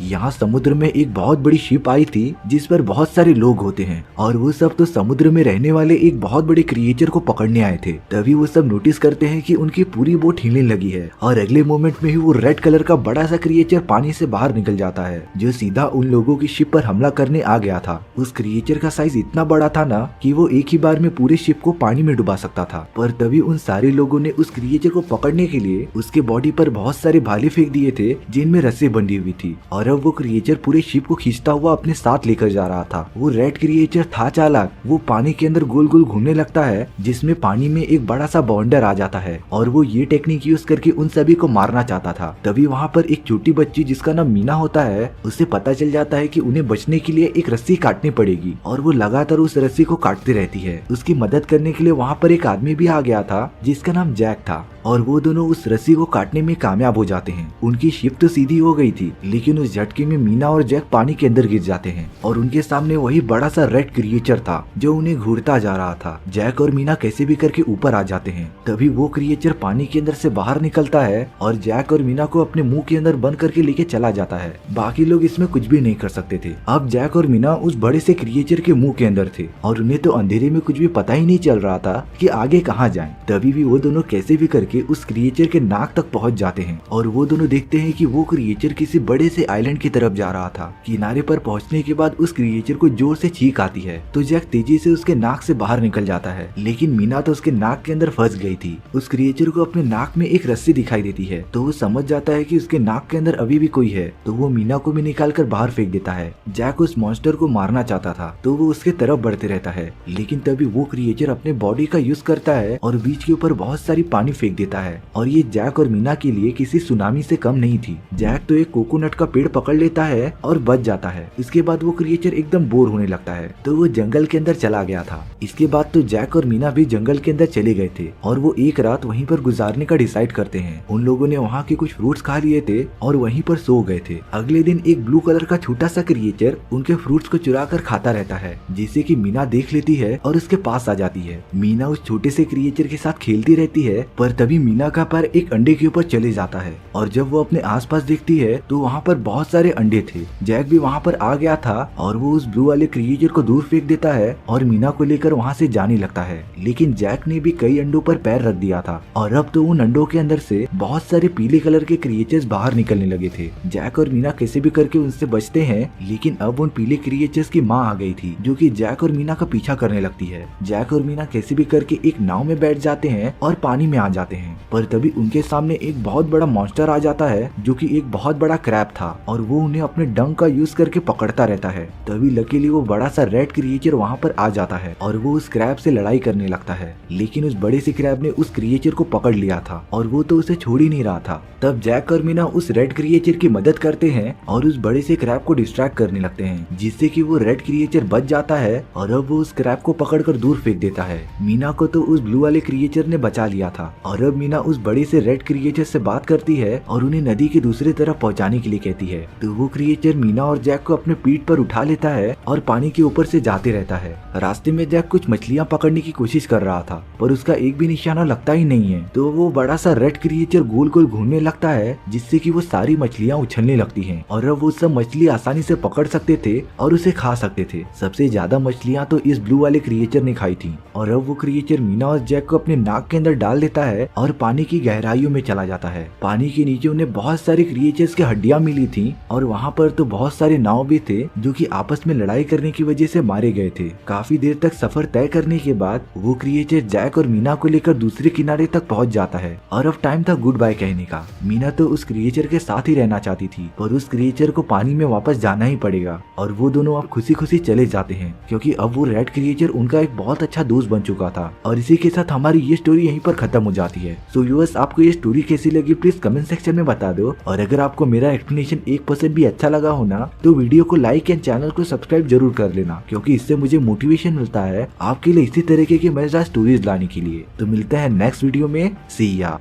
यहाँ समुद्र में एक बहुत बड़ी शिप आई थी जिस पर बहुत सारे लोग होते हैं और वो सब तो समुद्र में रहने वाले एक बहुत बड़े क्रिएचर को पकड़ने आए थे। तभी वो सब नोटिस करते हैं कि उनकी पूरी बोट हिलने लगी है और अगले मोमेंट में ही वो रेड कलर का बड़ा सा क्रिएचर पानी से बाहर निकल जाता है जो सीधा उन लोगों की शिप पर हमला करने आ गया था। उस क्रिएचर का साइज इतना बड़ा था ना कि वो एक ही बार में पूरे शिप को पानी में डुबा सकता था। पर तभी उन सारे लोगों ने उस क्रिएचर को पकड़ने के लिए उसके बॉडी पर बहुत सारे भाले फेंक दिए थे जिनमें रस्सी बंधी हुई थी और अब वो क्रिएचर पूरे शिप को खींचता हुआ अपने साथ लेकर जा रहा था। वो रेड क्रिएचर था चालाक, वो पानी के अंदर गोल गोल घूमने लगता है जिसमें पानी में एक बड़ा सा बाउंडर आ जाता है और वो ये टेक्निक यूज करके उन सभी को मारना चाहता था। तभी वहाँ पर एक छोटी बच्ची जिसका नाम मीना होता है, उसे पता चल जाता है कि उन्हें बचने के लिए एक रस्सी काटनी पड़ेगी और वो लगातार उस रस्सी को काटती रहती है। उसकी मदद करने के लिए वहाँ पर एक आदमी भी आ गया था जिसका नाम जैक था और वो दोनों उस रस्सी को काटने में कामयाब हो जाते हैं। उनकी शिप तो सीधी हो गई थी लेकिन उस झटके में मीना और जैक पानी के अंदर गिर जाते हैं और उनके सामने वही बड़ा सा रेड क्रिएचर था जो उन्हें घूरता जा रहा था। जैक और मीना कैसे भी करके ऊपर आ जाते हैं। तभी वो क्रिएचर पानी के अंदर से बाहर निकलता है और जैक और मीना को अपने मुंह के अंदर बंद करके लेके चला जाता है। बाकी लोग इसमें कुछ भी नहीं कर सकते थे। अब जैक और मीना उस बड़े से क्रिएचर के मुंह के अंदर थे और उन्हें तो अंधेरे में कुछ भी पता ही नहीं चल रहा था कि आगे कहाँ जाएं। तभी भी वो दोनों कैसे भी करके उस क्रिएचर के नाक तक पहुंच जाते हैं और वो दोनों देखते हैं कि वो क्रिएचर किसी बड़े से आइलैंड की तरफ जा रहा था। किनारे पर पहुंचने के बाद उस क्रिएचर को जोर से चीख आती है तो जैक तेजी से उसके नाक से बाहर निकल जाता है लेकिन मीना तो उसके नाक के अंदर फंस गई थी। उस क्रिएचर को अपने नाक में एक रस्सी दिखाई देती है तो वो समझ जाता है कि उसके नाक के अंदर अभी भी कोई है तो वो मीना को भी निकाल कर बाहर फेंक देता है। जैक उस मॉन्स्टर को मारना चाहता था तो वो उसके तरफ बढ़ते रहता है लेकिन तभी वो क्रिएचर अपने बॉडी का यूज करता है और बीच के ऊपर बहुत सारी पानी फेंक देता है और ये जैक और मीना के लिए किसी सुनामी से कम नहीं थी। जैक तो एक कोकोनट का पेड़ पकड़ लेता है और बच जाता है। इसके बाद वो क्रिएचर एकदम बोर होने लगता है तो वो जंगल के अंदर चला गया था। इसके बाद तो जैक और मीना भी जंगल के अंदर चले गए थे और वो एक रात वहीं पर गुजारने का डिसाइड करते हैं। उन लोगों ने वहाँ के कुछ फ्रूट्स खा लिए थे और वहीं पर सो गए थे। अगले दिन एक ब्लू कलर का छोटा सा क्रिएचर उनके फ्रूट्स को चुरा कर खाता रहता है जिसे कि मीना देख लेती है और उसके पास आ जाती है। मीना उस छोटे से क्रिएचर के साथ खेलती रहती है पर तभी मीना का पैर एक अंडे के ऊपर चले जाता है और जब वो अपने आसपास देखती है तो वहाँ पर बहुत सारे अंडे थे। जैक भी वहाँ पर आ गया था और वो उस ब्लू वाले क्रिएचर को दूर फेंक देता है और मीना को लेकर वहाँ से जाने लगता है लेकिन जैक ने भी कई अंडों पर पैर रख दिया था और अब तो उन अंडों के अंदर से बहुत सारे पीले कलर के क्रिएचर्स बाहर निकलने लगे थे। जैक और मीना कैसे भी करके उनसे बचते हैं लेकिन अब उन पीले क्रिएचर्स की माँ आ गई थी जो कि जैक और मीना का पीछा करने लगती है। जैक और मीना कैसे भी करके एक नाव में बैठ जाते हैं और पानी में आ जाते हैं पर तभी उनके सामने एक बहुत बड़ा मॉन्स्टर आ जाता है जो कि एक बहुत बड़ा क्रैब था और वो उन्हें अपने डंक का यूज करके पकड़ता रहता है। तभी लकीली वो बड़ा सा रेड क्रिएचर वहाँ पर आ जाता है और वो उस क्रैब से लड़ाई करने लगता है लेकिन उस बड़े से क्रैब ने उस क्रिएचर को पकड़ लिया था और वो तो उसे छोड़ ही नहीं रहा था। तब जैक और मीना उस रेड क्रिएचर की मदद करते हैं और उस बड़े से क्रैब को डिस्ट्रैक्ट करने लगते हैं जिससे कि वो रेड क्रिएचर बच जाता है और अब वो उस क्रैब को पकड़कर दूर फेंक देता है। मीना को तो उस ब्लू वाले क्रिएचर ने बचा लिया था और अब मीना उस बड़े से रेड क्रिएचर से बात करती है और उन्हें नदी के दूसरी तरफ पहुंचाने के लिए कहती है। तो वो क्रिएचर मीना और जैक को अपने पीठ पर उठा लेता है और पानी के ऊपर से जाते रहता है। रास्ते में जैक कुछ मछलियां पकड़ने की कोशिश कर रहा था पर उसका एक भी निशाना लगता ही नहीं है तो वो बड़ा सा रेड क्रिएचर गोल गोल घूमने लगता है जिससे कि वो सारी मछलियां उछलने लगती हैं और अब वो सब मछली आसानी से पकड़ सकते थे और उसे खा सकते थे। सबसे ज्यादा मछलियां तो इस ब्लू वाले क्रिएचर ने खाई थी और अब वो क्रिएचर मीना और जैक को अपने नाक के अंदर डाल देता है और पानी की गहराइयों में चला जाता है। पानी के नीचे उन्हें बहुत सारे क्रिएचर्स की हड्डियां मिली थी और वहाँ पर तो बहुत सारे नाव भी थे जो कि आपस में लड़ाई करने की वजह से मारे गए थे। काफी देर तक सफर तय करने के बाद वो क्रिएचर जैक और मीना को लेकर दूसरे किनारे तक पहुँच जाता है और अब टाइम था गुड बाय कहने का। मीना तो उस क्रिएचर के साथ ही रहना चाहती थी पर उस क्रिएचर को पानी में वापस जाना ही पड़ेगा और वो दोनों अब खुशी खुशी चले जाते हैं क्योंकि अब वो रेड क्रिएचर उनका एक बहुत अच्छा दोस्त बन चुका था। और इसी के साथ हमारी ये स्टोरी यहीं पर खत्म हो जाती है। सो व्यूअर्स, आपको ये स्टोरी कैसी लगी प्लीज कमेंट सेक्शन में बता दो और अगर आपको मेरा एक्सप्लेनेशन 1% भी अच्छा लगा हो ना तो वीडियो को लाइक एंड चैनल को सब्सक्राइब जरूर कर लेना क्योंकि इससे मुझे मोटिवेशन मिलता है आपके लिए इसी तरीके की मजेदार स्टोरीज लाने के लिए। तो मिलते हैं नेक्स्ट वीडियो में। सी या।